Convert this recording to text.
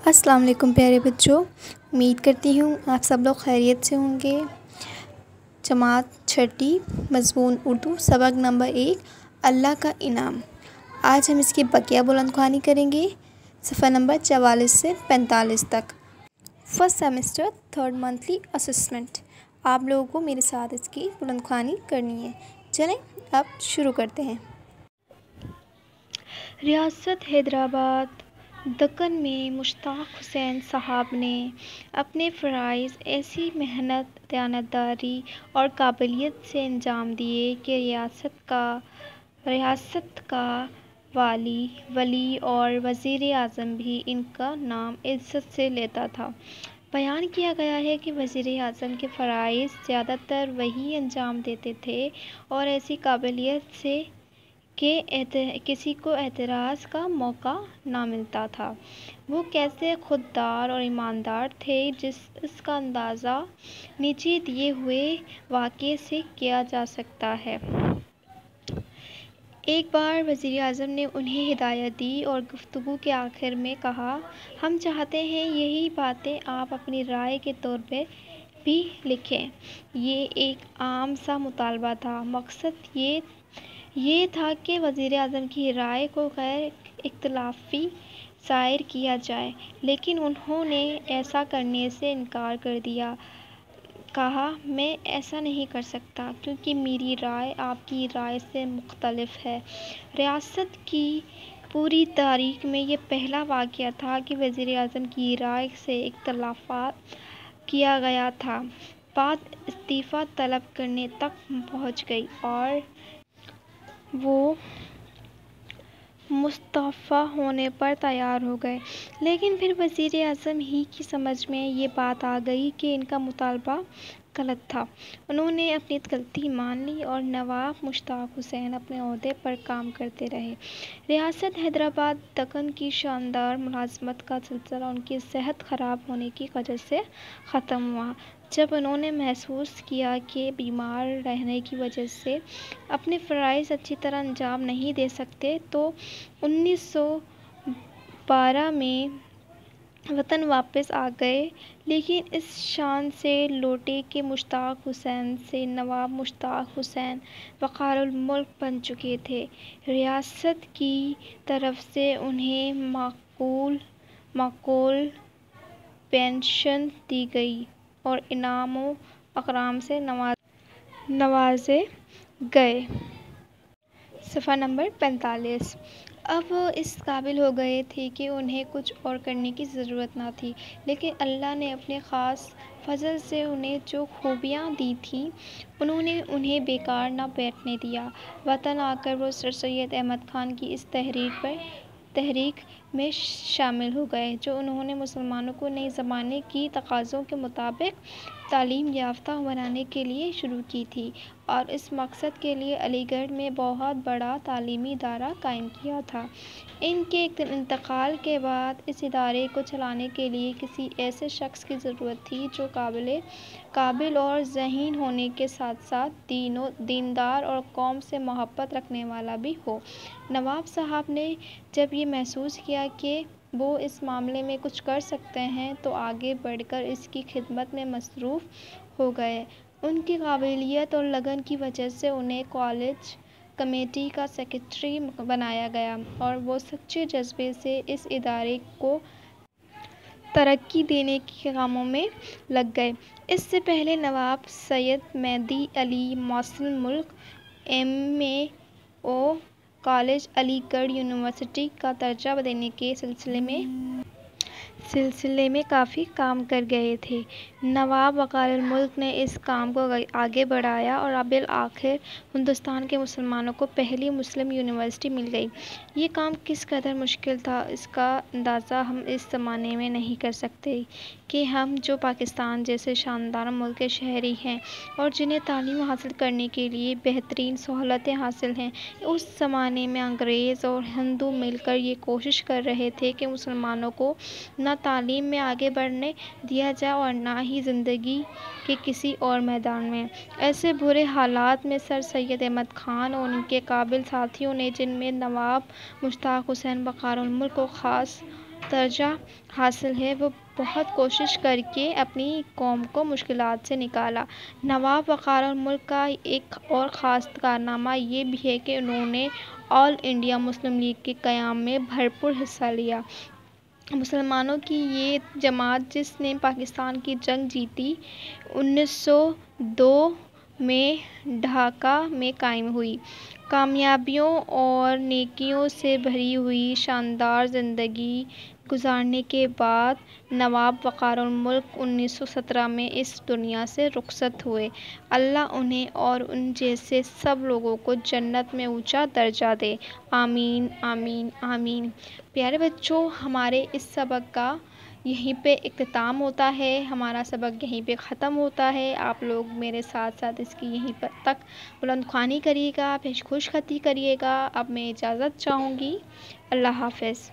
السلام علیکم پیارے بچوں، امید کرتی ہوں آپ سب لوگ خیریت سے ہوں گے۔ جماعت چھٹی، مضمون اردو، سبق نمبر 1، اللہ کا انعام۔ آج ہم اس کی بقیہ بلند خوانی کریں گے، صفحہ نمبر 44 سے 45 تک۔ First semester 3rd monthly assessment. آپ لوگوں کو میرے ساتھ اس کی بلند خوانی کرنی ہے۔ چلیں اب شروع کرتے ہیں۔ ریاست حیدرآباد دکن میں مشتاق حسین صاحب نے اپنے فرائض ایسی محنت، دیانتداری اور قابلیت سے انجام دیے کہ ریاست کا ولی اور وزیر اعظم بھی ان کا نام عزت سے لیتا تھا۔ بیان کیا گیا ہے کہ وزیر اعظم کے فرائض زیادہ تر وہی انجام دیتے تھے اور ایسی قابلیت سے کہ کسی کو اعتراض کا موقع نہ ملتا تھا۔ وہ کیسے خوددار اور ایماندار تھے، اس کا اندازہ نیچے دیے ہوئے واقعے سے کیا جا سکتا ہے۔ ایک بار وزیر اعظم نے انہیں ہدایت دی اور گفتگو کے آخر میں کہا، ہم چاہتے ہیں یہی باتیں آپ اپنی رائے کے طور پر بھی لکھیں۔ یہ ایک عام سا مطالبہ تھا۔ مقصد یہ تھا کہ وزیر اعظم کی رائے کو غیر اختلافی ظاہر کیا جائے، لیکن انہوں نے ایسا کرنے سے انکار کر دیا۔ کہا، میں ایسا نہیں کر سکتا کیونکہ میری رائے آپ کی رائے سے مختلف ہے۔ ریاست کی پوری تاریخ میں یہ پہلا واقعہ تھا کہ وزیر اعظم کی رائے سے اختلاف کیا گیا تھا۔ بات استعفیٰ طلب کرنے تک پہنچ گئی اور وہ مستعفی ہونے پر تیار ہو گئے، لیکن پھر وزیر اعظم ہی کی سمجھ میں یہ بات آ گئی کہ ان کا مطالبہ غلط تھا۔ انہوں نے اپنی غلطی مان لی اور نواب مشتاق حسین اپنے عہدے پر کام کرتے رہے۔ ریاست حیدرآباد دکن کی شاندار ملازمت کا سلسلہ ان کی صحت خراب ہونے کی وجہ سے ختم ہوا۔ جب انہوں نے محسوس کیا کہ بیمار رہنے کی وجہ سے اپنے فرائض اچھی طرح انجام نہیں دے سکتے تو 1912 میں وطن واپس آ گئے، لیکن اس شان سے لوٹے کہ مشتاق حسین سے نواب مشتاق حسین وقار الملک بن چکے تھے۔ ریاست کی طرف سے انہیں معقول پنشن دی گئی اور انعام و اکرام سے نوازے گئے۔ صفحہ نمبر 45۔ اب وہ اس قابل ہو گئے تھے کہ انہیں کچھ اور کرنے کی ضرورت نہ تھی، لیکن اللہ نے اپنے خاص فضل سے انہیں جو خوبیاں دی تھیں انہیں بیکار نہ بیٹھنے دیا۔ وطن آ کر وہ سر سید احمد خان کی اس تحریک میں شامل ہو گئے جو انہوں نے مسلمانوں کو نئے زمانے کی تقاضوں کے مطابق تعلیم یافتہ بنانے کے لیے شروع کی تھی اور اس مقصد کے لیے علی گڑھ میں بہت بڑا تعلیمی ادارہ قائم کیا تھا۔ ان کے انتقال کے بعد اس ادارے کو چلانے کے لیے کسی ایسے شخص کی ضرورت تھی جو قابل اور ذہین ہونے کے ساتھ ساتھ دیندار اور قوم سے محبت رکھنے والا بھی ہو۔ نواب صاحب نے جب یہ محسوس کیا کہ وہ اس معاملے میں کچھ کر سکتے ہیں تو آگے بڑھ کر اس کی خدمت میں مصروف ہو گئے۔ ان کی قابلیت اور لگن کی وجہ سے انہیں کالج کمیٹی کا سیکریٹری بنایا گیا اور وہ سچے جذبے سے اس ادارے کو ترقی دینے کے کاموں میں لگ گئے۔ اس سے پہلے نواب سید مہدی علی محسن ملک M.A.O. کالج علی گڑھ یونیورسٹی کا درجہ دینے کے سلسلے میں کافی کام کر گئے تھے۔ نواب وقار الملک نے اس کام کو آگے بڑھایا اور بالآخر ہندوستان کے مسلمانوں کو پہلی مسلم یونیورسٹی مل گئی۔ یہ کام کس قدر مشکل تھا اس کا اندازہ ہم اس زمانے میں نہیں کر سکتے کہ ہم جو پاکستان جیسے شاندار ملک کے شہری ہیں اور جنہیں تعلیم حاصل کرنے کے لیے بہترین سہولتیں حاصل ہیں، اس زمانے میں انگریز اور ہندو مل کر یہ کوشش کر رہے تھے کہ مسلمانوں کو نہ تعلیم میں آگے بڑھنے دیا جائے اور نہ ہی زندگی کے کسی اور میدان میں۔ ایسے برے حالات میں سر سید احمد خان اور ان کے قابل ساتھیوں نے، جن میں نواب مشتاق حسین وقار الملک کو خاص درجہ حاصل ہے، وہ بہت کوشش کر کے اپنی قوم کو مشکلات سے نکالا۔ نواب وقار الملک کا ایک اور خاص کارنامہ یہ بھی ہے کہ انہوں نے آل انڈیا مسلم لیگ کے قیام میں بھرپور حصہ لیا۔ مسلمانوں کی یہ جماعت، جس نے پاکستان کی جنگ جیتی، 1902 میں ڈھاکہ میں قائم ہوئی۔ کامیابیوں اور نیکیوں سے بھری ہوئی شاندار زندگی گزارنے کے بعد نواب وقار الملک 1917 میں اس دنیا سے رخصت ہوئے۔ اللہ انہیں اور ان جیسے سب لوگوں کو جنت میں اونچا درجہ دے، آمین آمین آمین۔ پیارے بچوں، ہمارے اس سبق کا یہیں پہ اختتام ہوتا ہے، ہمارا سبق یہیں پہ ختم ہوتا ہے۔ آپ لوگ میرے ساتھ ساتھ اس کی یہیں پر تک بلند خوانی کریے گا، پیش خوش خطی کریے گا۔ اب میں اجازت چاہوں گی۔ اللہ حافظ۔